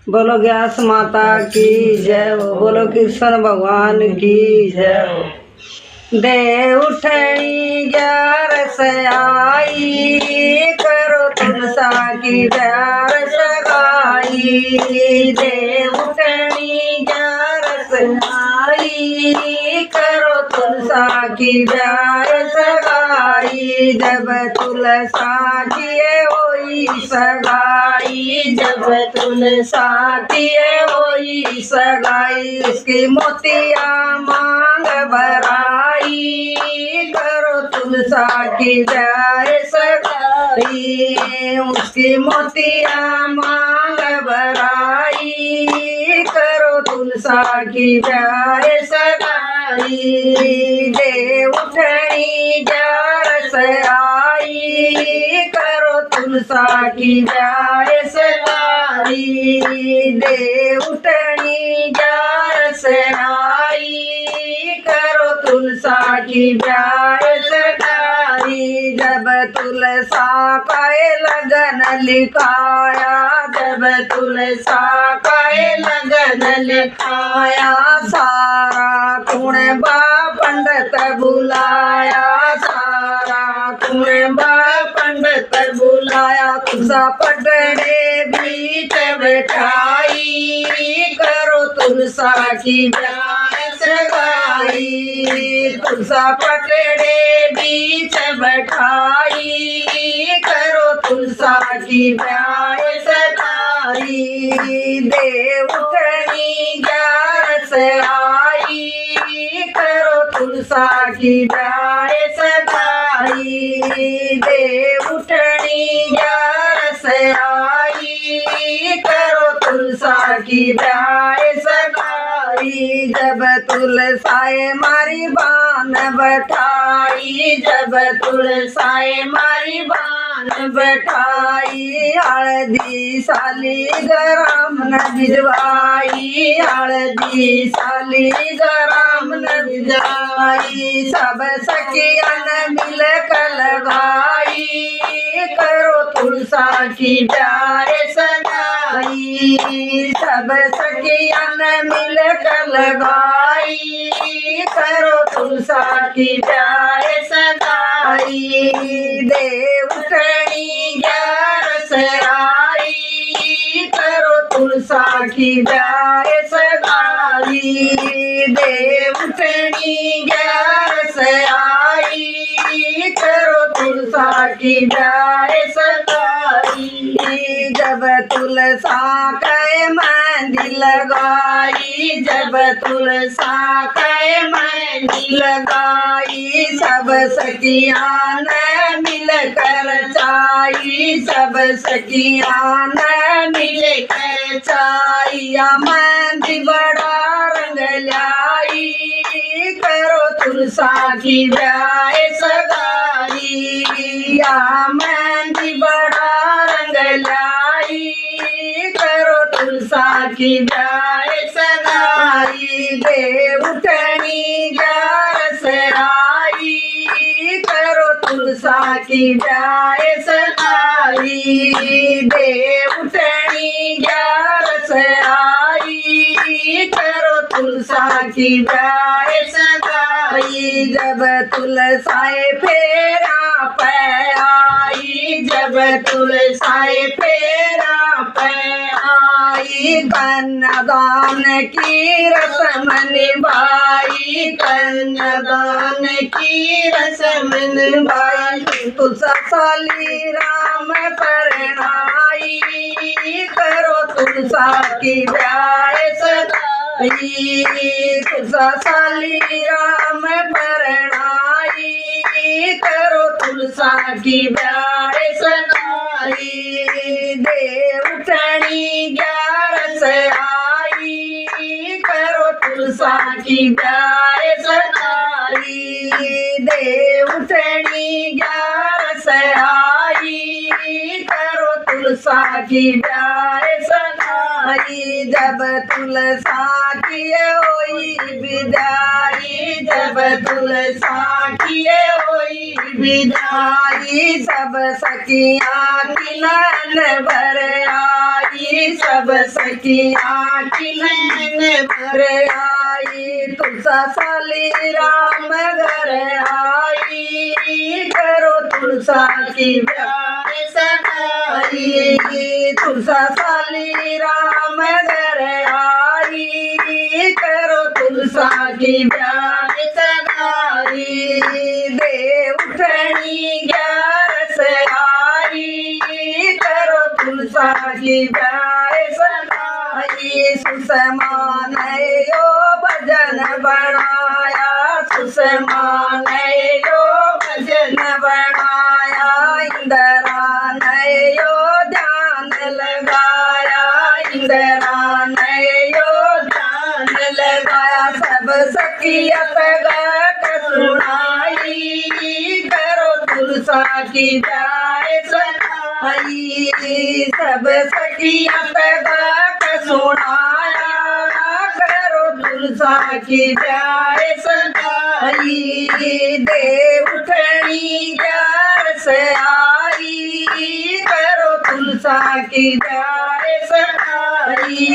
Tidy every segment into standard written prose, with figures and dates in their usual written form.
बोलो व्यास माता की जय हो, बोलो कृष्ण भगवान की जय हो। दे उठनी 11 आई, करो तुलसा की प्यार सगाई। दे उठनी 11 आई, करो तुलसा की प्यार सगाई। जब तुलसा किए होई सगाई, जब तुलसा किए होई सगाई। उसकी मोतिया मांग भराई, करो तुलसा की प्यार सगाई। उसकी मोतिया मांग भराई, करो तुलसा की प्यार सगाई। दे उठनी 11 आई, करो तुलसा की प्यार सगाई। दे उठनी 11 आई, करो तुलसा की प्यार सगाई। जब तुलसा का लगन लिखाया, जब तुलसा का लगन लिखाया। सारा कुणबा पंडित बुलाया, सारा कुणबा पंडित बुलाया। तुलसा पटड़े बीच बैठाई, करो तुलसा की प्यार सगाई। तुलसा पटड़े बीच बैठाई, करो तुलसा की प्यार सगाई। दे उठनी 11 आई, करो तुलसा की प्यार सगाई। दे उठनी 11 आई, करो तुलसा की प्यार सगाई। जब तुलसाए मारी बान बैठाई, जब तुलसाए मारी बान बैठाई। हल्दी साली गरम न भिजवाई, हल्दी साली गरम न भिजवाई। सब सखियन मिल कर लगाई, करो तुलसा की प्यार सगाई। सब सखियन मिल कर लगाई, करो तुलसा की प्यार सगाई। दे उठनी 11 आई, करो तुलसा की प्यार सगाई। दे उठनी 11 आई, करो तुलसा की प्यार सगाई। जब तुलसा कै मेहंदी लगाई, जब तुलसा कै मेहंदी लगाई। सब सखियाँ ने मिल कर चाई, सब सखियाँ ने मिल कर चाइया। मेहंदी बड़ा रंग लाई, करो तुलसा की प्यार सगाई। मेहंदी बड़ा रंग लाई, करो तुलसा की प्यार सगाई। दे उठनी 11 आई, करो तुलसा की प्यार सगाई। दे उठनी 11 आई, करो तुलसा की प्यार सगाई। जब तुलसाए फेरा पे आई, जब तुलसाए फेरा पे आई। कन्यादान की रस्म निभाई, कन्यादान की रस्म निभाई। तुलसा साली राम परणाई, करो तुलसा की प्यार सगाई। तुलसा साली राम परणाई, करो तुलसा की प्यार सगाई। दे उठनी 11 आई, करो तुलसा की प्यार सगाई। दे उठनी 11 आई, करो तुलसा की प्यार सगाई। जब तुलसा की होई विदाई, जब तुलसा की होई विदाई, सब सखियाँ की नैन भर आई, सब सखियाँ की नैन भर आई, तुलसा साली राम घर आई, करो तुलसा की ब्याह सगाई, तुलसा साली राम घर आई, करो तुलसा की ब्याह सगाई, दे उठनी 11 आई, करो तुलसा की ब्याह सगाई, सुषमा ने यो भजन बनाया, सुषमा ने यो भजन बनाया, इंदिरा ने यो ध्यान लगाया, इंदिरा ने यो ध्यान लगाया, सब सखियत गात सुनाई, करो तुलसा की ब्याह सगाई, सब सखियत गात सुनाया, करो तुलसा की ब्याह सगाई, दे उठनी 11 आई, करो तुलसा की ब्याह सगाई,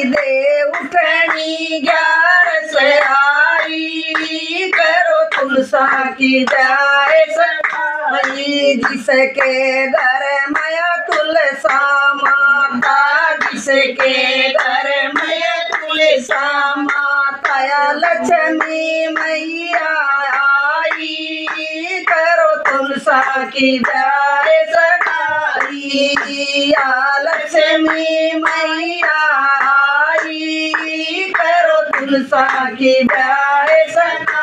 दे उठनी 11 आई, करो तुलसा की ब्याह सगाई, जिसके घर माया तुलसा माता, जिसके घर माया तुलसा माता, लक्ष्मी मैया आई, करो तुलसा की ब्याह सगाई, लक्ष्मी मैया आई, करो तुलसा की ब्याह सगाई।